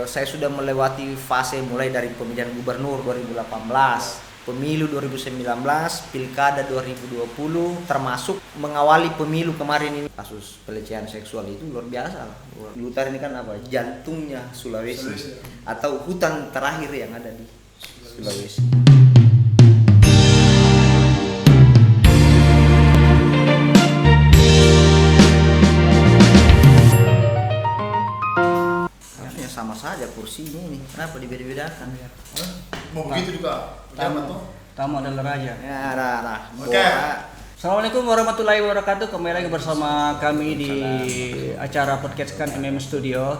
Saya sudah melewati fase mulai dari pemilihan gubernur 2018, pemilu 2019, pilkada 2020, termasuk mengawali pemilu kemarin ini. Kasus pelecehan seksual itu luar biasa. Blitar ini kan apa? Jantungnya Sulawesi atau hutan terakhir yang ada di Sulawesi. Sama saja kursinya ini, kenapa dibeda-bedakan? Mau begitu juga? Tamu adalah raja. Ya, ada. Oke. Assalamualaikum warahmatullahi wabarakatuh. Kembali lagi bersama kami di acara podcast kan MM Studio.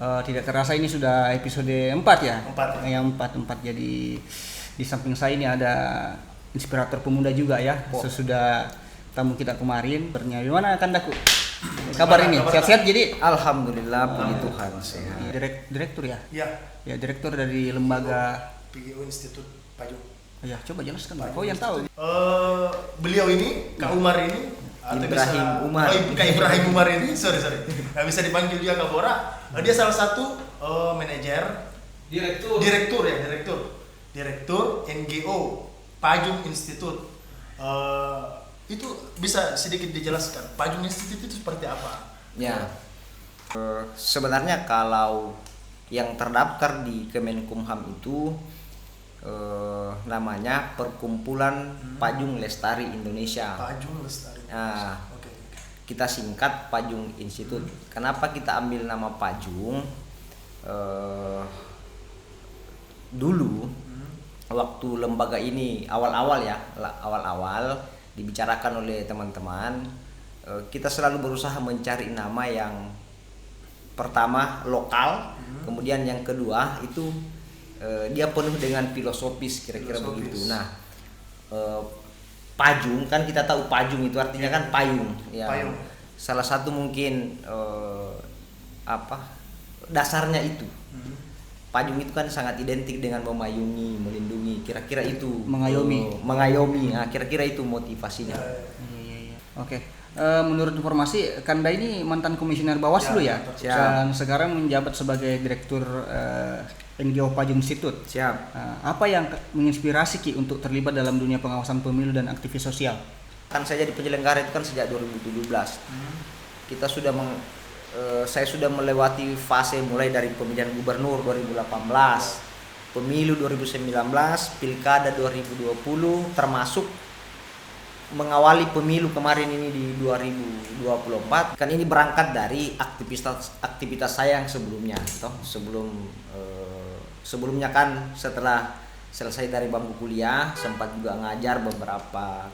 Tidak terasa ini sudah episode 4 ya? 4 ya? Yang 4. Jadi di samping saya ini ada inspirator pemuda juga ya. Sesudah tamu kita kemarin. Bagaimana Kandaku? Kabar ini sehat-sehat jadi Alhamdulillah, puji Tuhan sehat. Direktur ya? Iya. Ya, direktur dari lembaga PGO Institut Pajung. ya, coba jelaskan. Kau yang tahu. Beliau ini, Kak Umar ini atau Ibrahim bisa, Umar. Kak Ibrahim Umar ini, sorry. Nah, bisa dipanggil dia Kak Bora. Dia salah satu manajer, direktur NGO Pajung Institut. Itu bisa sedikit dijelaskan Pajung Institut itu seperti apa? Ya, sebenarnya kalau yang terdaftar di Kemenkumham itu namanya Perkumpulan Pajung Lestari Indonesia. Pajung Lestari. Nah, Oke. kita singkat Pajung Institut. Kenapa kita ambil nama Pajung? Dulu waktu lembaga ini awal-awal dibicarakan oleh teman-teman, kita selalu berusaha mencari nama yang pertama lokal, kemudian yang kedua itu dia penuh dengan filosofis kira-kira begitu. Nah, Pajung kan kita tahu Pajung itu artinya kan payung. Ya, Payung. salah satu mungkin dasarnya itu. Pajung itu kan sangat identik dengan memayungi, melindungi, kira-kira itu mengayomi. Nah, kira-kira itu motivasinya. Iya. Oke. Menurut informasi, Kanda ini mantan komisioner Bawaslu ya? Dan sekarang menjabat sebagai direktur NGO Pajung Institut. Siap. Apa yang menginspirasi Ki untuk terlibat dalam dunia pengawasan pemilu dan aktivis sosial? Kan saya jadi penyelenggara itu kan sejak 2017. Kita sudah saya sudah melewati fase mulai dari pemilihan gubernur 2018, pemilu 2019, pilkada 2020, termasuk mengawali pemilu kemarin ini di 2024. Kan ini berangkat dari aktivitas saya yang sebelumnya, sebelumnya kan setelah selesai dari bangku kuliah sempat juga ngajar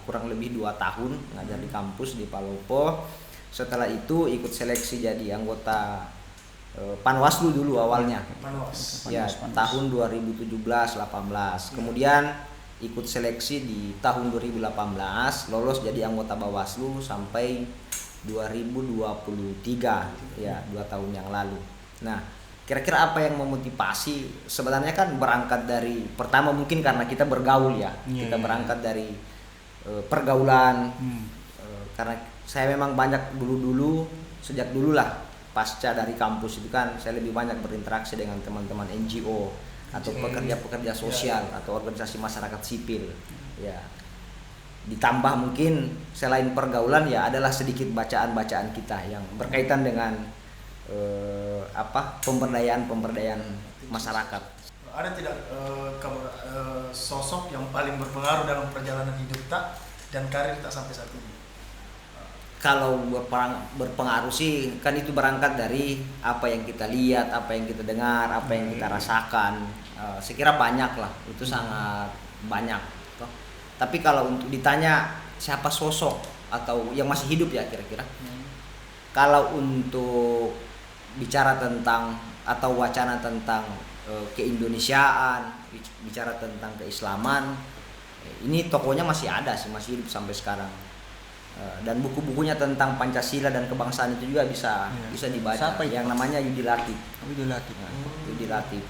kurang lebih 2 tahun ngajar di kampus di Palopo. Setelah itu ikut seleksi jadi anggota Panwaslu dulu awalnya. Ya, tahun 2017-18. Kemudian ikut seleksi di tahun 2018, lolos jadi anggota Bawaslu sampai 2023, ya 2 tahun yang lalu. Nah, kira-kira apa yang memotivasi? Sebenarnya kan berangkat dari pertama mungkin karena kita bergaul ya. Kita berangkat dari pergaulan. Karena saya memang banyak sejak dulu lah pasca dari kampus itu kan saya lebih banyak berinteraksi dengan teman-teman NGO atau pekerja-pekerja sosial atau organisasi masyarakat sipil ya. Ditambah mungkin selain pergaulan ya adalah sedikit bacaan-bacaan kita yang berkaitan dengan pemberdayaan masyarakat. Ada tidak sosok yang paling berpengaruh dalam perjalanan hidup tak dan karir tak sampai saat ini? Kalau berpengaruh sih kan itu berangkat dari apa yang kita lihat, apa yang kita dengar, apa yang kita rasakan. Sekira banyak lah, itu sangat banyak. Tapi kalau untuk ditanya siapa sosok atau yang masih hidup ya kira-kira. Kalau untuk bicara tentang atau wacana tentang keindonesiaan, bicara tentang keislaman, ini tokohnya masih ada sih, masih hidup sampai sekarang. Dan buku-bukunya tentang Pancasila dan kebangsaan itu juga bisa dibaca. Yang namanya Yudi Latif. Yudi Latif.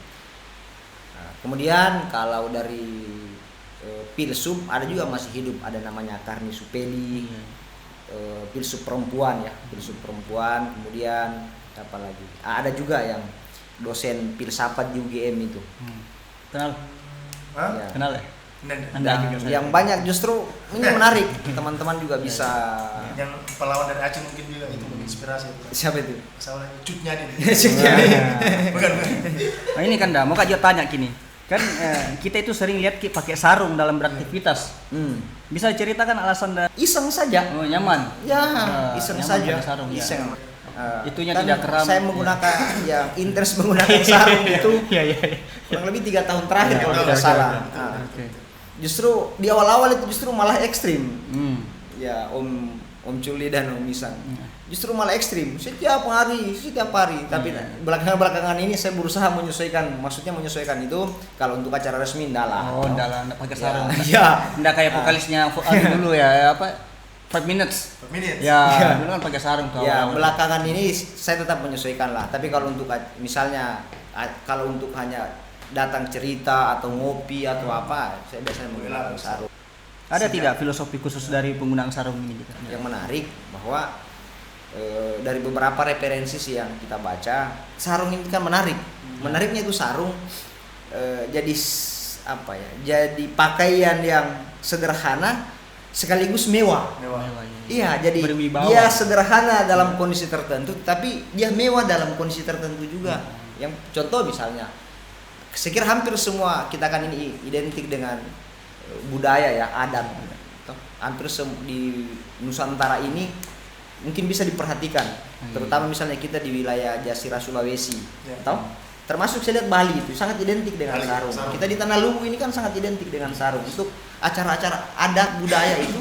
Kemudian kalau dari Filsuf ada juga masih hidup, ada namanya Karni Supeli. Filsuf perempuan ya, filsuf perempuan. Kemudian apa lagi? Ada juga yang dosen filsafat di UGM itu. Kenal? Hah? Ya. Kenal ya? Anda juga saya. Yang banyak justru ini menarik, teman-teman juga bisa. yang pahlawan dari Aceh mungkin juga itu menginspirasi itu. Siapa itu? Masalah cutnya dia. Bukan. Nah ini kan dah, mau Kak Jo tanya gini. Kan kita itu sering lihat pakai sarung dalam beraktivitas. Bisa ceritakan alasan Iseng saja. Oh, nyaman. Ya, Nah, iseng nyaman saja. pakai sarung, ya. Iseng. Itunya Kan tidak keram. Saya menggunakan yang interest menggunakan sarung itu Iya. kurang lebih 3 tahun terakhir Ya, kalau betul, tidak betul, salah. betul, Nah, Oke. justru di awal-awal itu justru malah ekstrim. Ya, Om Culi dan Om Isang. Justru malah ekstrim setiap hari. Tapi belakangan ini saya berusaha menyesuaikan. Maksudnya menyesuaikan itu kalau untuk acara resmi enggak lah. Oh, enggak lah, enggak pakai sarung. Ya. Enggak kayak vokalisnya dulu ya, apa? 5 minutes. Minutes. Ya, dulu kan pakai sarung tuh. Ya, awal-awal. belakangan ini saya tetap menyesuaikan lah. Tapi kalau untuk misalnya kalau untuk hanya datang cerita atau ngopi atau apa, saya biasanya menggunakan sarung. Ada tidak filosofi khusus dari penggunaan sarung ini gitu? Yang menarik bahwa dari beberapa referensi sih yang kita baca, sarung ini kan menarik. Menariknya itu sarung jadi apa ya? Jadi pakaian yang sederhana sekaligus mewah. Iya, jadi Berwibawa. dia sederhana dalam kondisi tertentu, tapi dia mewah dalam kondisi tertentu juga. Yang contoh misalnya, saya kira hampir semua kita kan ini identik dengan budaya ya, adat. Hampir di Nusantara ini mungkin bisa diperhatikan, terutama misalnya kita di wilayah Jasira Sulawesi, atau termasuk saya lihat Bali itu sangat identik dengan sarung. Kita di Tanah Luwu ini kan sangat identik dengan sarung. Untuk acara-acara adat budaya itu,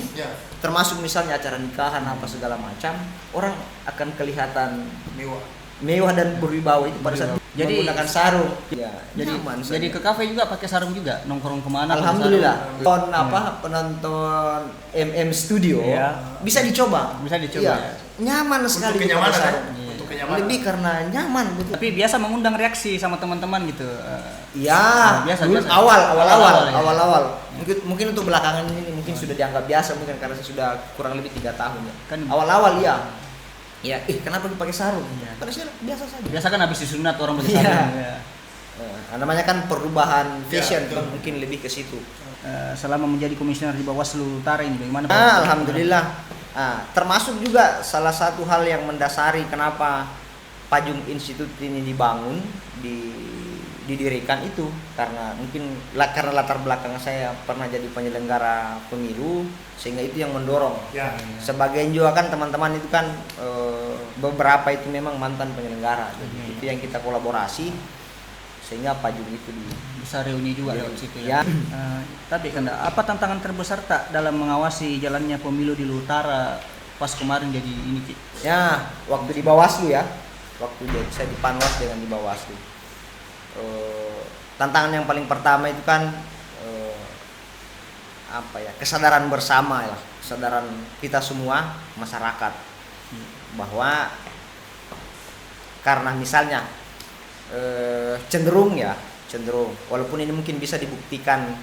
termasuk misalnya acara nikahan apa segala macam, orang akan kelihatan mewah dan berwibawa itu pada saat menggunakan sarung. Ya, Jadi ke kafe juga pakai sarung juga, nongkrong kemana? Alhamdulillah. Penonton MM Studio bisa dicoba. Bisa dicoba. Iya. Ya. Nyaman sekali Untuk kenyamanan, pakai sarung. Untuk kenyamanan. Lebih karena nyaman betul. Tapi biasa mengundang reaksi sama teman-teman gitu. Iya, biasa. awal. Mungkin untuk belakangan ini mungkin sudah dianggap biasa mungkin karena saya sudah kurang lebih 3 tahun ya. Kan Awal-awal ya. Ya, kenapa dipakai sarung? Iya. Pada saya biasa saja. biasa kan habis disunat orang pakai Iya. sarung. Ya. Namanya kan perubahan fashion, betul. mungkin lebih ke situ. Selama menjadi komisioner di Bawaslu Utara ini bagaimana? Alhamdulillah. Termasuk juga salah satu hal yang mendasari kenapa Pajung Institute ini dibangun, didirikan itu karena karena latar belakang saya pernah jadi penyelenggara pemilu, sehingga itu yang mendorong. Sebagian juga kan teman-teman itu kan beberapa itu memang mantan penyelenggara, jadi itu yang kita kolaborasi sehingga Pajung itu bisa reuni juga lewat situ ya. Ya. Tapi kan apa tantangan terbesar tak dalam mengawasi jalannya pemilu di Utara pas kemarin jadi ini Ki? Ya, waktu di Bawaslu ya. Waktu saya di Panwas dengan di Bawaslu. Tantangan yang paling pertama itu kan kesadaran bersama ya, kesadaran kita semua masyarakat bahwa karena misalnya cenderung walaupun ini mungkin bisa dibuktikan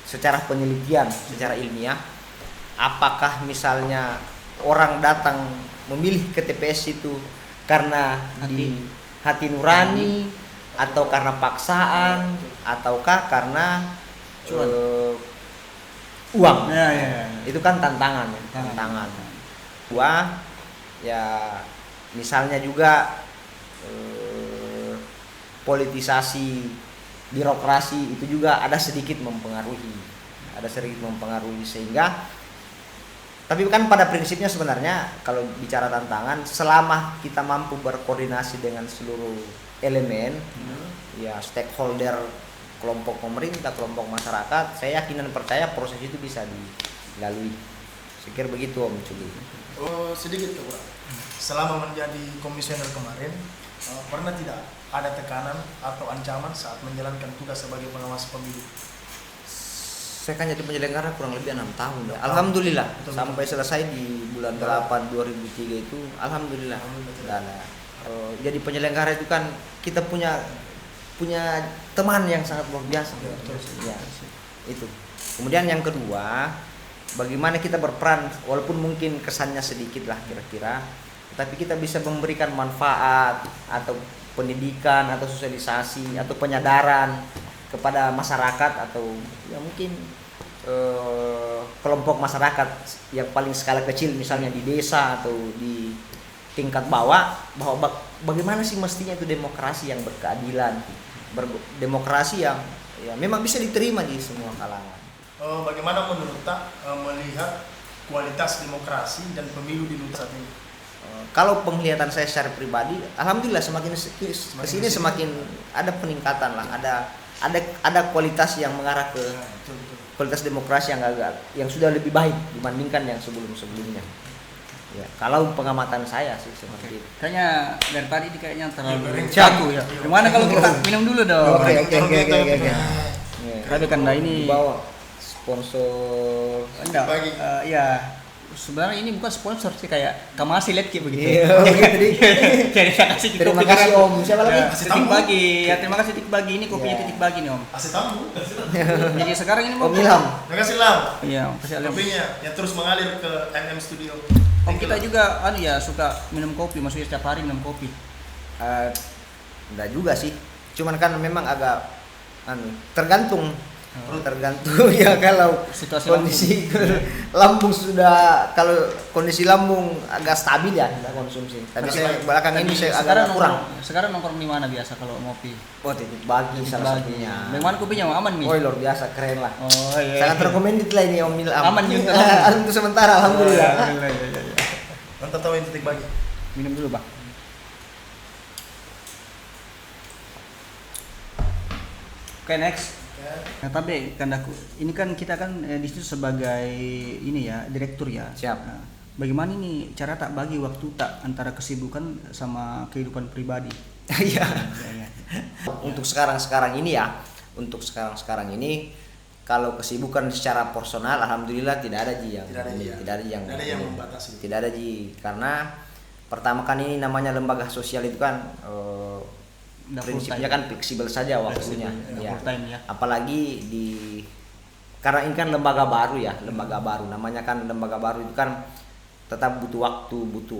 secara penelitian, secara ilmiah, apakah misalnya orang datang memilih ke TPS itu karena hati nurani atau karena paksaan ataukah karena uang. Ya. Itu kan tantangan. Dua, ya misalnya juga politisasi birokrasi itu juga ada sedikit mempengaruhi sehingga, tapi kan pada prinsipnya sebenarnya kalau bicara tantangan, selama kita mampu berkoordinasi dengan seluruh elemen, ya stakeholder, kelompok pemerintah, kelompok masyarakat, saya yakin dan percaya proses itu bisa dilalui. Saya kira begitu Om Culi. Sedikit Pak. Selama menjadi komisioner kemarin, pernah tidak ada tekanan atau ancaman saat menjalankan tugas sebagai pengawas pemilu? Saya kan jadi penyelenggara kurang lebih 6 tahun ya. Alhamdulillah. Betul. Sampai selesai di bulan 8 2003 itu alhamdulillah. Dan jadi penyelenggara itu kan kita punya teman yang sangat luar biasa. Betul. Ya, itu. Kemudian yang kedua, bagaimana kita berperan walaupun mungkin kesannya sedikit lah kira-kira, tapi kita bisa memberikan manfaat atau pendidikan atau sosialisasi atau penyadaran kepada masyarakat atau ya mungkin kelompok masyarakat yang paling skala kecil misalnya di desa atau di tingkat bawah, bahwa bagaimana sih mestinya itu demokrasi yang berkeadilan, demokrasi yang ya memang bisa diterima di semua kalangan. Bagaimana menurut Tak melihat kualitas demokrasi dan pemilu di Luta saat ini? Kalau penglihatan saya secara pribadi, alhamdulillah semakin kesini semakin ada peningkatan lah, ada kualitas yang mengarah ke kualitas demokrasi yang sudah lebih baik dibandingkan yang sebelumnya. Ya, kalau pengamatan saya sih seperti itu. Kayaknya dari tadi kayaknya terlalu caku ya. Gimana kalau kita minum dulu dong? Oke. Tapi kan ini bawa sponsor. enggak, ya sebenarnya ini bukan sponsor sih, kayak Kamasi lihat kayak begitu. Iya, begitu. Jadi saya kasih Terima kasih Om. Siapa lagi? Titik bagi. Ya terima kasih Titik Bagi, ini kopinya Titik Bagi nih Om. Kasih tamu. Jadi sekarang ini mau Om Ilham. Terima kasih Lam. Iya, kasih Ilham. Kopinya yang terus mengalir ke MM Studio. Om kita juga ya suka minum kopi, maksudnya setiap hari minum kopi. Enggak juga sih. Cuman kan memang agak tergantung ya kalau Situasi kondisi lambung sudah, kalau kondisi lambung agak stabil ya kita konsumsi. Tapi saya belakangan ini saya agak kurang. Sekarang nongkrong di mana biasa kalau ngopi? Oh, Titik Bagi salah satunya. Bagaimana kopinya Om? Aman nih? Oh, luar biasa, keren lah. Oh iya. Sangat recommended lah ini Om Ilham. Aman nih untuk untuk sementara alhamdulillah. Iya. Mantap tahu yang Titik Bagi. Minum dulu, Bang. Oke, next. Nah, tapi Kandaku, ini kan kita kan di situ sebagai ini ya, direktur ya. Siap. Nah, bagaimana ini cara Tak bagi waktu Tak antara kesibukan sama kehidupan pribadi? Iya. Ya. Untuk sekarang ini ya, kalau kesibukan secara personal alhamdulillah tidak ada yang membatasi. Tidak ada ji, karena pertama kan ini namanya lembaga sosial itu kan prinsipnya kan fleksibel saja waktunya. Ya. Apalagi karena ini kan lembaga baru ya, namanya kan lembaga baru itu kan tetap butuh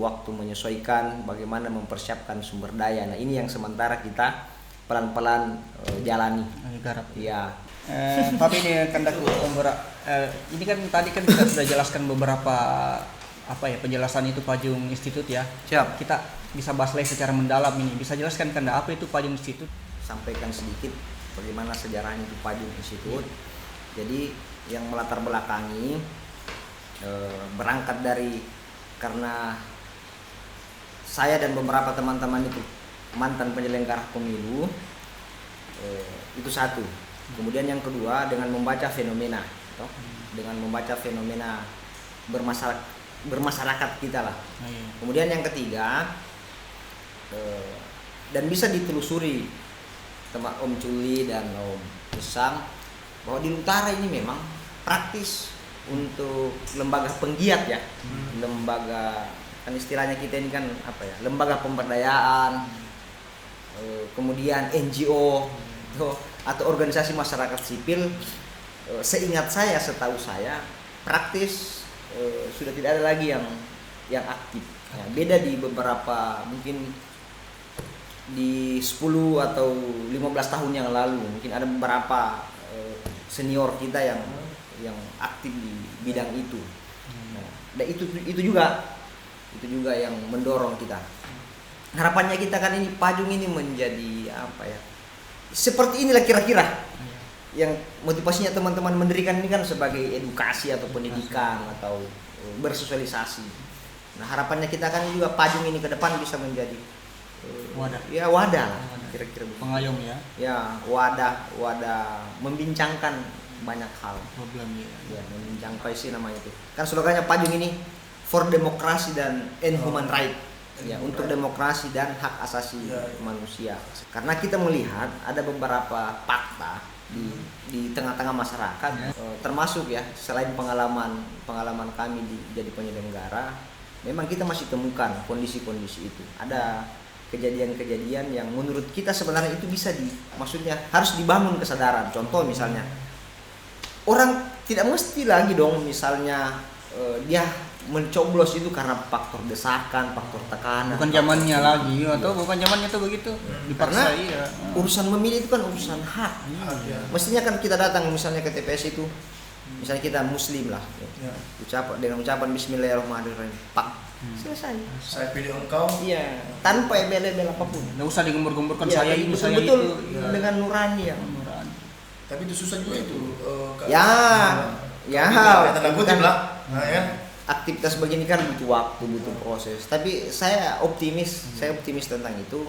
waktu menyesuaikan bagaimana mempersiapkan sumber daya. Nah, ini yang sementara kita pelan-pelan jalani. Garap. Iya. Tapi ini Kandaku, ini kan tadi kan kita sudah jelaskan beberapa penjelasan itu Pajung Institut ya. Siap. Kita bisa bahas lagi secara mendalam ini. Bisa jelaskan Kanda apa itu Pajung Institut? Sampaikan sedikit bagaimana sejarahnya itu Pajung Institut. Jadi yang melatar belakangi berangkat dari karena saya dan beberapa teman-teman itu mantan penyelenggara pemilu, itu satu. Kemudian yang kedua dengan membaca fenomena, bermasyarakat kita lah. Kemudian yang ketiga, dan bisa ditelusuri sama Om Culi dan Om Isam bahwa di utara ini memang praktis untuk lembaga penggiat ya, lembaga kan istilahnya kita ini kan lembaga pemberdayaan, kemudian NGO atau organisasi masyarakat sipil. Seingat saya, setahu saya praktis sudah tidak ada lagi yang aktif. Ya, beda di beberapa, mungkin di 10 atau 15 tahun yang lalu mungkin ada beberapa senior kita yang aktif di bidang itu. Nah, dan itu juga yang mendorong kita. Harapannya kita kan ini Pajung ini menjadi seperti inilah kira-kira. Yang motivasinya teman-teman mendirikan ini kan sebagai edukasi atau pendidikan atau bersosialisasi. Nah, harapannya kita kan juga Pajung ini ke depan bisa menjadi wadah kira-kira pengayom ya. Ya, wadah membincangkan banyak hal. Problem ya. Membincangkan sih namanya itu. Kan slogannya Pajung ini for demokrasi dan human right. Ya, untuk demokrasi dan hak asasi manusia. Karena kita melihat ada beberapa fakta di tengah-tengah masyarakat, termasuk ya selain pengalaman kami jadi penyelenggara, memang kita masih temukan kondisi-kondisi itu. Ada kejadian-kejadian yang menurut kita sebenarnya itu maksudnya harus dibangun kesadaran. Contoh misalnya, orang tidak mesti lagi dong misalnya dia mencoblos itu karena faktor desakan, faktor tekanan. Bukan zamannya lagi atau bukan zamannya tuh begitu. Karena Dipaksa iya. urusan memilih itu kan urusan hak. Ya. Mestinya kan kita datang misalnya ke TPS itu, misalnya kita muslim lah, Ya. dengan ucapan Bismillahirrahmanirrahim, Pak, selesai. Saya pilih engkau. Iya, tanpa embel-embel apapun. Nggak usah digembur-gemburkan Iya, saya ini, saya betul-betul itu. Ya. dengan nurani ya. Nurani. Tapi itu susah juga itu. Ya, ya, Tanda itu kutip kan lah. Nah, ya kan? aktivitas begini kan butuh waktu, butuh proses. Tapi saya optimis tentang itu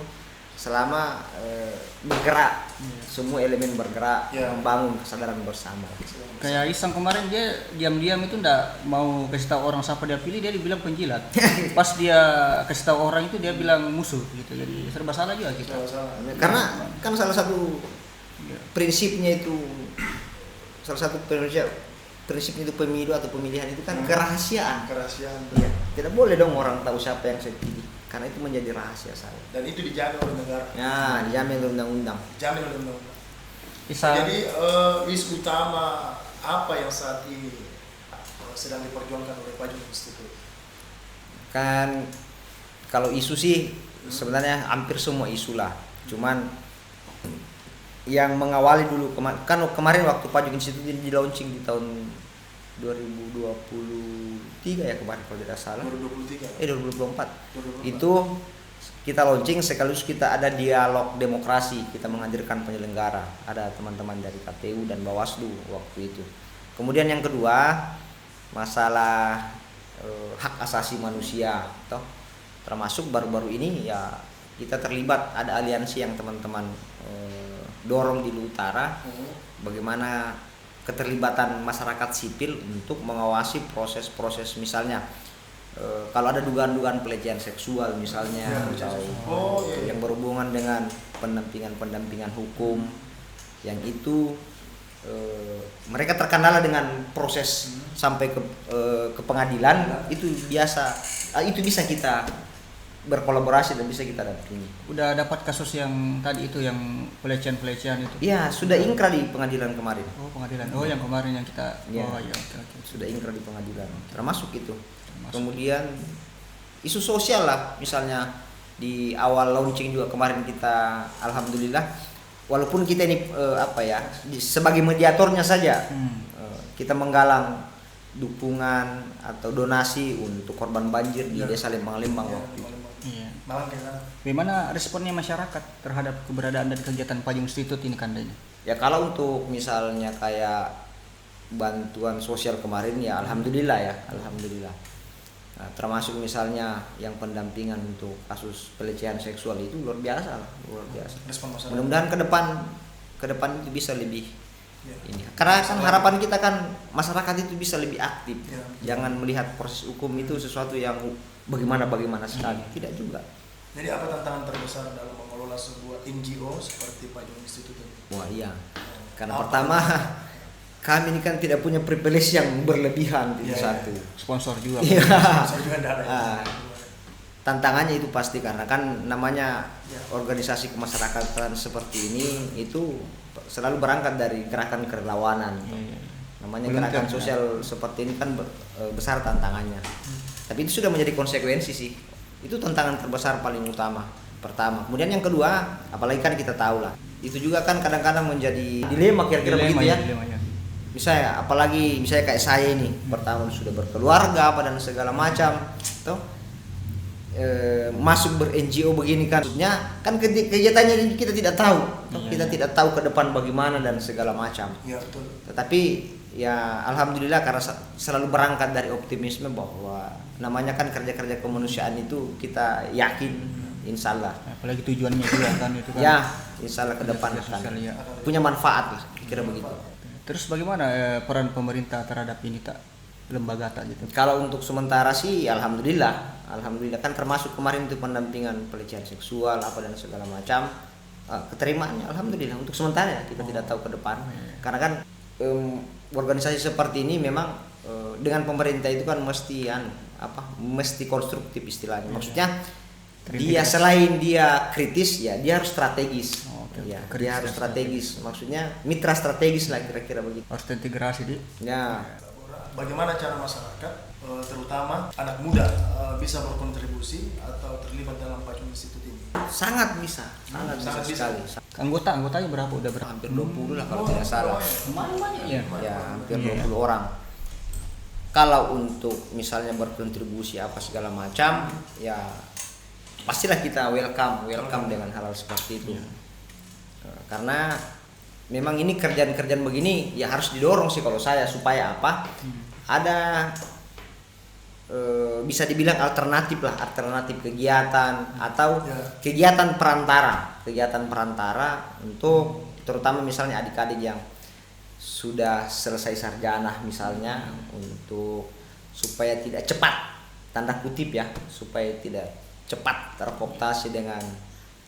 selama bergerak, semua elemen bergerak, Ya. membangun kesadaran bersama. Kayak Isang kemarin dia diam-diam itu ndak mau kasih tahu orang siapa dia pilih, dia dibilang penjilat. Pas dia kasih tahu orang itu dia bilang musuh gitu. Jadi serba salah juga kita. Salah-salah. Karena kan salah satu prinsipnya itu, prinsipnya itu pemilu atau pemilihan itu kan kerahasiaan. Kerahasiaan. Iya, tidak boleh dong orang tahu siapa yang saya pilih, karena itu menjadi rahasia saya. Dan itu dijaga oleh negara. Ya, dijamin oleh undang-undang. Jamin oleh undang-undang. Bisa. Jadi isu utama apa yang saat ini sedang diperjuangkan oleh Pajung Institute? Kan kalau isu sih sebenarnya hampir semua isu lah. Cuman yang mengawali dulu kan kemarin waktu Pajung Institute di launching di tahun 2023 ya kemarin kalau tidak salah. 2023. 2024. 2024. Itu kita launching sekaligus kita ada dialog demokrasi, kita menghadirkan penyelenggara, ada teman-teman dari KPU dan Bawaslu waktu itu. Kemudian yang kedua, masalah hak asasi manusia, toh termasuk baru-baru ini ya kita terlibat, ada aliansi yang teman-teman dorong di Utara, bagaimana keterlibatan masyarakat sipil untuk mengawasi proses-proses misalnya kalau ada dugaan-dugaan pelecehan seksual misalnya Ya, atau yang berhubungan dengan pendampingan hukum yang itu mereka terkendala dengan proses sampai ke pengadilan, itu itu bisa kita berkolaborasi dan bisa kita dampingi. Udah dapat kasus yang tadi itu yang pelecehan itu. Iya, sudah ingkrah di pengadilan kemarin. Oh, pengadilan. Oh, yang kemarin yang kita. Ya. Oh, iya, oke. Sudah ingkrah di pengadilan. Termasuk itu. Termasuk. Kemudian isu sosial lah, misalnya di awal launching juga kemarin kita alhamdulillah walaupun kita ini sebagai mediatornya saja kita menggalang dukungan atau donasi untuk korban banjir di Desa Lembang-Lembang waktu itu. Iya. Malang ke sana. Bagaimana responnya masyarakat terhadap keberadaan dan kegiatan Pajung Institute ini kandanya? Ya kalau untuk misalnya kayak bantuan sosial kemarin ya alhamdulillah. Nah, termasuk misalnya yang pendampingan untuk kasus pelecehan seksual itu luar biasa. Respon masyarakat. Mudah-mudahan ke depan itu bisa lebih Ya. ini. Karena kan harapan kita kan masyarakat itu bisa lebih aktif. Ya. Jangan melihat proses hukum itu sesuatu yang bagaimana sekali. Tidak juga. Jadi apa tantangan terbesar dalam mengelola sebuah NGO seperti Pajung Institute ini? Wah iya. Karena pertama kami ini kan tidak punya privilege yang berlebihan itu Iya, satu. Sponsor juga. Iya. Saya juga tidak ada. Tantangannya itu pasti karena kan namanya Ya. organisasi kemasyarakatan seperti ini itu selalu berangkat dari gerakan kerelawanan. Iya. Namanya Volunteer, gerakan ya. sosial seperti ini kan besar tantangannya. Tapi itu sudah menjadi konsekuensi sih. Itu tantangan terbesar paling utama. Pertama, kemudian yang kedua, apalagi kan kita tahu lah. Itu juga kan kadang-kadang menjadi dilema kira-kira begitu ya. Dilema, ya. Misalnya kayak saya ini, pertama sudah berkeluarga apa dan segala macam, toh masuk ber-NGO begini kan, maksudnya kan kegiatannya ini kita tidak tahu, kita tidak tahu ke depan bagaimana dan segala macam. Ya, betul. Tetapi ya alhamdulillah karena selalu berangkat dari optimisme bahwa namanya kan kerja-kerja kemanusiaan itu kita yakin insya Allah. Apalagi tujuannya juga kan itu kan. Ya insya Allah ke depan Kerja akan sosial, ya. punya manfaat lah, kira begitu. Terus bagaimana peran pemerintah terhadap ini lembaga gitu? Kalau untuk sementara sih alhamdulillah kan termasuk kemarin itu pendampingan pelecehan seksual apa dan segala macam keterimaannya alhamdulillah untuk sementara ya, kita tidak tahu ke depan. Karena kan organisasi seperti ini memang dengan pemerintah itu kan mesti konstruktif istilahnya. Maksudnya dia selain dia kritis ya dia harus strategis. Ya, dia harus strategis. Maksudnya mitra strategis lah kira-kira begitu. Harus terintegrasi di. Ya. Bagaimana cara masyarakat terutama anak muda bisa berkontribusi atau terlibat dalam Pajung Institute ini? Sangat bisa Sangat bisa. sekali. Anggotanya berapa? Udah berapa? Hampir 20 lah kalau tidak salah. Lumayan banyak ya. Ya, hampir Iya. 20 orang. Kalau untuk misalnya berkontribusi apa segala macam, ya pastilah kita welcome dengan hal seperti itu. Karena memang ini kerjaan-kerjaan begini ya harus didorong sih kalau saya, supaya apa? Ada bisa dibilang alternatif kegiatan atau kegiatan perantara untuk terutama misalnya adik-adik yang sudah selesai sarjana misalnya, untuk supaya tidak cepat, tanda kutip ya, supaya tidak cepat terkooptasi dengan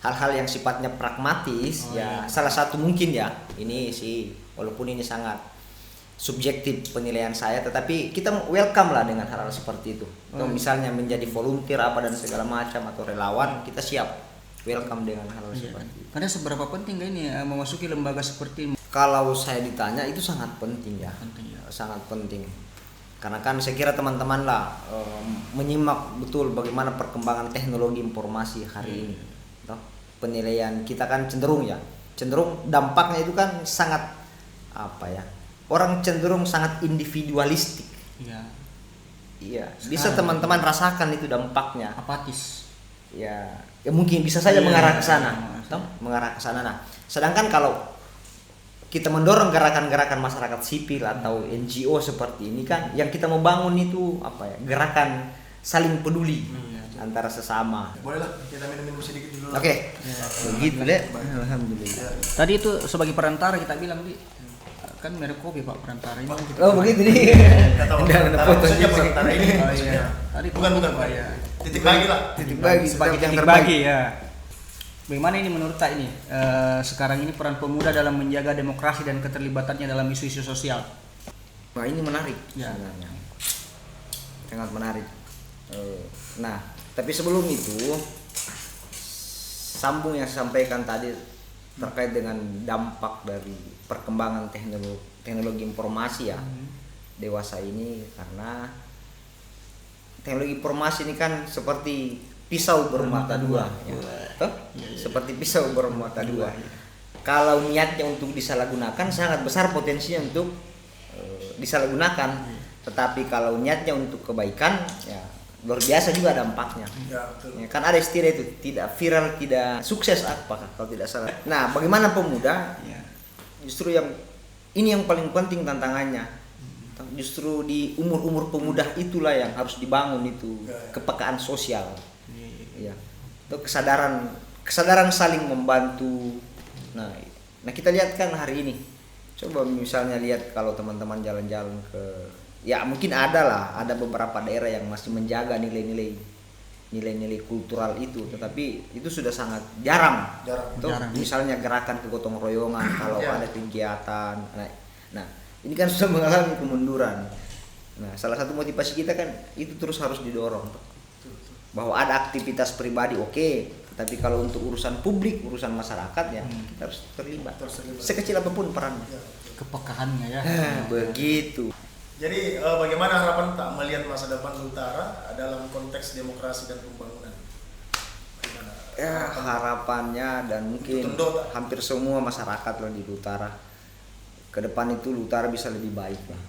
hal-hal yang sifatnya pragmatis. Salah satu mungkin ya ini sih, walaupun ini sangat subjektif penilaian saya, tetapi kita welcome lah dengan hal-hal seperti itu. Atau misalnya menjadi volunteer apa dan segala macam atau relawan, kita siap welcome dengan hal-hal seperti itu. Karena seberapa penting ini memasuki lembaga seperti ini? Kalau saya ditanya itu sangat penting ya, sangat penting. Karena kan saya kira teman-teman lah menyimak betul bagaimana perkembangan teknologi informasi hari ini. Toh, penilaian kita kan cenderung dampaknya itu kan sangat apa ya? Orang cenderung sangat individualistik. Iya. Bisa teman-teman rasakan itu dampaknya. Apatis. Ya mungkin bisa saja mengarah ke sana, mengarah ke sana. Nah, sedangkan kalau kita mendorong gerakan-gerakan masyarakat sipil atau NGO seperti ini kan, yang kita mau bangun itu apa ya? Gerakan saling peduli antara sesama. Bolehlah kita minum sedikit dulu. Oke. Begitu deh. Alhamdulillah. Tadi itu sebagai perantara kita bilang kan merek kopi Pak, perantara ini. Oh begitu nih. Ada fotonya perantara ini. Oh iya. Tadi Bukan Pak ya. Titik bagi lah. Titik bagi sebagai yang titik terbaik. bagi ya. Bagaimana ini menurut Tak ini sekarang ini peran pemuda dalam menjaga demokrasi dan keterlibatannya dalam isu-isu sosial? Wah ini menarik Ya. sebenarnya, sangat menarik. Nah, tapi sebelum itu sambung yang saya sampaikan tadi terkait dengan dampak dari perkembangan teknologi informasi ya dewasa ini, karena teknologi informasi ini kan seperti pisau bermata dua, ya. Seperti pisau bermata dua. Kalau niatnya untuk disalahgunakan, sangat besar potensinya untuk disalahgunakan. Tetapi kalau niatnya untuk kebaikan, ya luar biasa juga dampaknya. Ya, betul. Ya, kan ada istilah itu, tidak viral, tidak sukses apa kalau tidak salah. Nah, bagaimana pemuda? Justru ini yang paling penting tantangannya. Justru di umur-umur pemuda itulah yang harus dibangun itu kepekaan sosial. Ya. Itu kesadaran saling membantu. Nah, kita lihat kan hari ini. Coba misalnya lihat kalau teman-teman jalan-jalan ke, ya mungkin ada beberapa daerah yang masih menjaga nilai-nilai kultural itu, tetapi itu sudah sangat jarang. Misalnya gerakan kegotong royongan kalau ada kegiatan. Nah, ini kan sudah mengalami kemunduran. Nah, salah satu motivasi kita kan itu terus harus didorong. Bahwa ada aktivitas pribadi tapi kalau untuk urusan publik, urusan masyarakat ya kita harus terlibat. Sekecil apapun perannya. Kepekaannya ya. Begitu. Jadi bagaimana harapan Tak melihat masa depan Utara dalam konteks demokrasi dan pembangunan? Ya harapannya, dan mungkin hampir semua masyarakat lah di Utara ke depan itu Utara bisa lebih baik lah.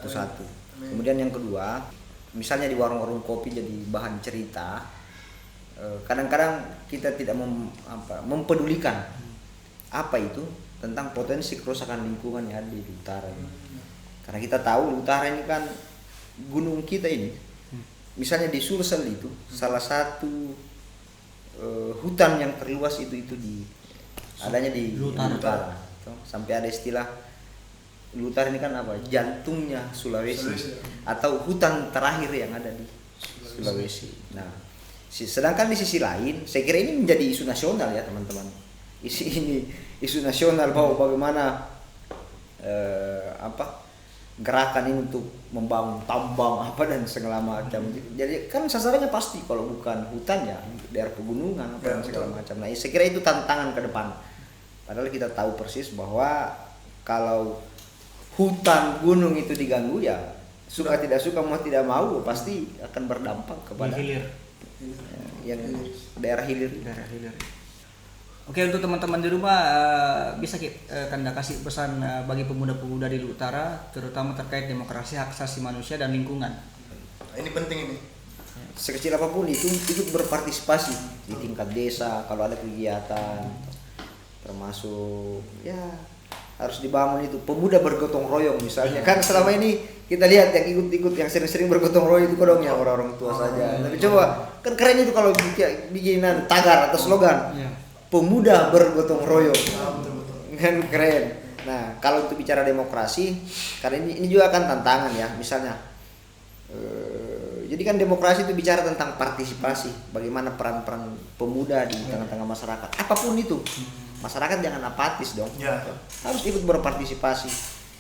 Itu satu. Kemudian yang kedua, misalnya di warung-warung kopi jadi bahan cerita. Kadang-kadang kita tidak mempedulikan apa itu tentang potensi kerusakan lingkungan yang ada di utara ini. Karena kita tahu utara ini kan gunung kita ini, misalnya di Sulsel itu salah satu hutan yang terluas itu adanya di utara. Sampai ada istilah utara ini kan apa? Jantungnya Sulawesi. Atau hutan terakhir yang ada di Sulawesi. Nah, sedangkan di sisi lain, saya kira ini menjadi isu nasional ya teman-teman. Isu nasional bahwa bagaimana gerakan ini untuk membangun tambang dan segala macam. Jadi kan sasarannya pasti kalau bukan hutan ya daerah pegunungan dan segala macam. Nah, saya kira itu tantangan ke depan. Padahal kita tahu persis bahwa kalau hutan gunung itu diganggu ya suka tidak suka mau tidak mau pasti akan berdampak kepada Di hilir. yang daerah hilir. Daerah hilir. Oke, untuk teman-teman di rumah bisa Kanda kasih pesan bagi pemuda-pemuda di Luhut Utara terutama terkait demokrasi, hak asasi manusia dan lingkungan. Nah, ini penting ini. Sekecil apapun itu ikut berpartisipasi di tingkat desa kalau ada kegiatan, termasuk ya harus dibangun itu pemuda bergotong royong misalnya. Kan selama ini kita lihat yang ikut-ikut yang sering-sering bergotong royong itu kodong ya orang-orang tua saja. Tapi coba kan keren itu kalau bikinan tagar atau slogan pemuda bergotong royong, kan keren. Nah kalau untuk bicara demokrasi karena ini juga kan tantangan ya, misalnya jadi kan demokrasi itu bicara tentang partisipasi, bagaimana peran-peran pemuda di tengah-tengah masyarakat apapun itu. Masyarakat jangan apatis dong, harus ikut berpartisipasi.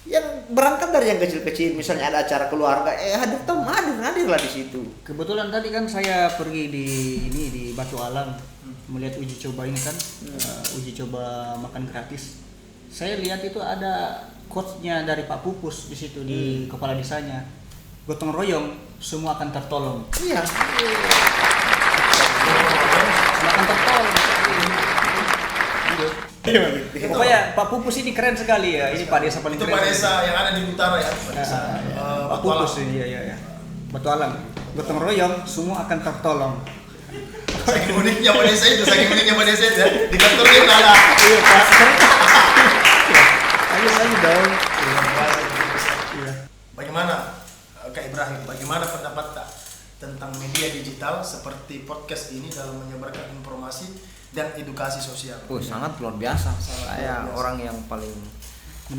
Yang berangkat dari yang kecil-kecil, misalnya ada acara keluarga, hadirlah di situ. Kebetulan tadi kan saya pergi di Batu Alang melihat uji coba ini kan, uji coba makan gratis. Saya lihat itu ada quotes-nya dari Pak Pupus di situ di kepala desanya. Gotong royong, semua akan tertolong. Iya. Semua akan tertolong. Pokoknya Pak Pupus ini keren sekali ya. Ini Pak Desa paling itu keren. Pak Desa yang ada di utara ya. Pak Desa. Pak Pupus ini ya. Batu Alang. Gotong royong, semua akan tertolong. Saking uniknya Pak Desa itu ya. Di kantor dia ada. Iya Pak. Ayo dong. Bagaimana Kak Ibrahim? Bagaimana pendapat Kak tentang media digital seperti podcast ini dalam menyebarkan informasi dan edukasi sosial? Sangat luar biasa. Saya luar biasa. orang yang paling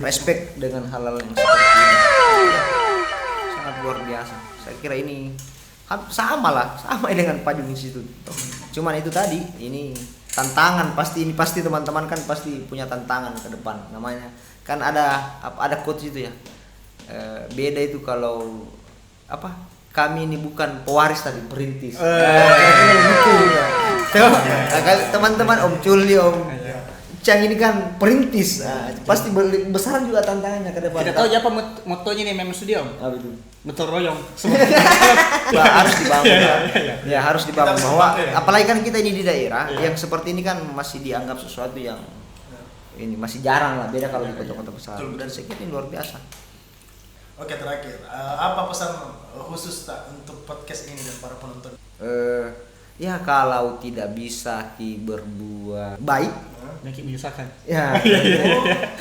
respect dengan hal-hal yang seperti ini. Sangat luar biasa. Saya kira ini sama dengan Pajung Institute. Cuman itu tadi, ini tantangan pasti teman-teman kan pasti punya tantangan ke depan. Namanya kan ada quotes itu ya. Beda itu kalau kami ini bukan pewaris tapi perintis. Teman-teman Om Culi, Om Cang ini kan perintis. Pasti besar juga tantangannya ke depan. Tidak tahu apa motonya nih Mem Studio. Apa itu? Betul royong. Harus dibangun. Ya harus dibangun bahwa apalagi kan kita ini di daerah yang seperti ini kan masih dianggap sesuatu yang ini masih jarang lah, beda kalau di kota-kota besar. Dan saya kira ini luar biasa. Oke, terakhir, apa pesan khusus tak untuk podcast ini dan para penonton? Ya kalau tidak bisa berbuat baik, Nanti menyusahkan. ya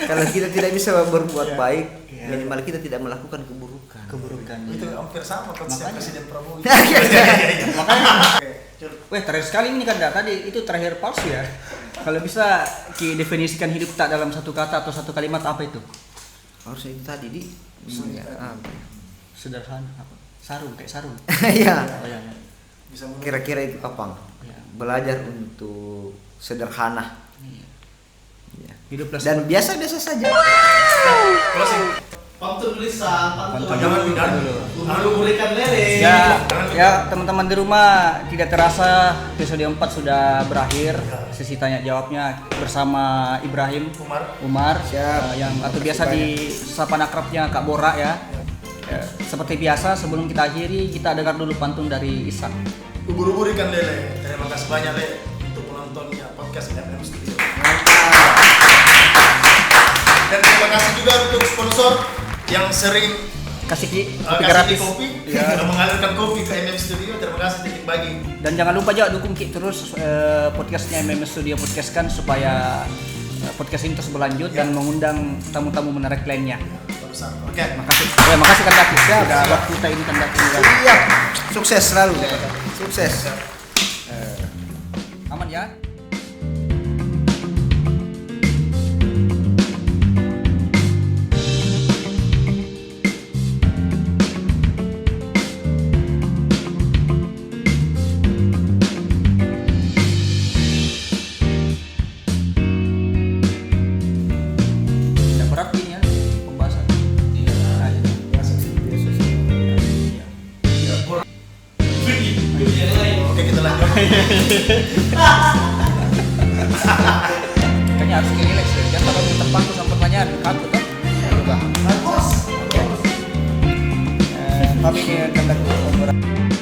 kalau kita tidak bisa berbuat baik, minimal kita tidak melakukan keburukan. Itu hampir sama konsep Makanya. Presiden Prabowo. Makanya. Oke, Terakhir sekali ini kan tadi itu terakhir palsu ya. Kalau bisa definisikan hidup tak dalam satu kata atau satu kalimat apa itu? Harusnya itu tadi Sederhana apa? Kayak sarung. Iya. Oh, ya. bisa menurut Kira-kira itu Kapang. Ya. Belajar untuk sederhana. Iya. Ya. Hiduplah Dan biasa-biasa saja. closing. Pantun tulisan, pantun Jangan pindah dulu. Lalu berikan lele. Ya teman-teman di rumah, tidak terasa episode 4 sudah berakhir. Sesi tanya jawabnya bersama Ibrahim Umar Siap. yang atau biasa disapa akrabnya Kak Bora ya. Seperti biasa sebelum kita akhiri kita dengar dulu pantun dari Ishak. Ubur-ubur ikan lele. Terima kasih banyak Le untuk penontonnya podcast MM Studio. Dan terima kasih juga untuk sponsor yang sering Kasih kopi kasih gratis. kopi, Ya. mengalirkan kopi ke MM Studio. Terima kasih Titik Bagi. Dan jangan lupa juga dukung Ki terus podcastnya MMS Studio Podcast kan supaya podcast ini terus berlanjut dan mengundang tamu-tamu menarik lainnya. Barusan. Oke. Makasih. Makasih kan Daki. Sudah waktu kita ini kan Daki. Iya. Sukses selalu. Sukses. Aman ya? Tidak berat ini ya pembahasan. Iya. Oke, kita lanjut. Kayaknya harus relax ya. Jangan terlalu terpaku sama pertanyaan. Kaku kan? Kami ini akan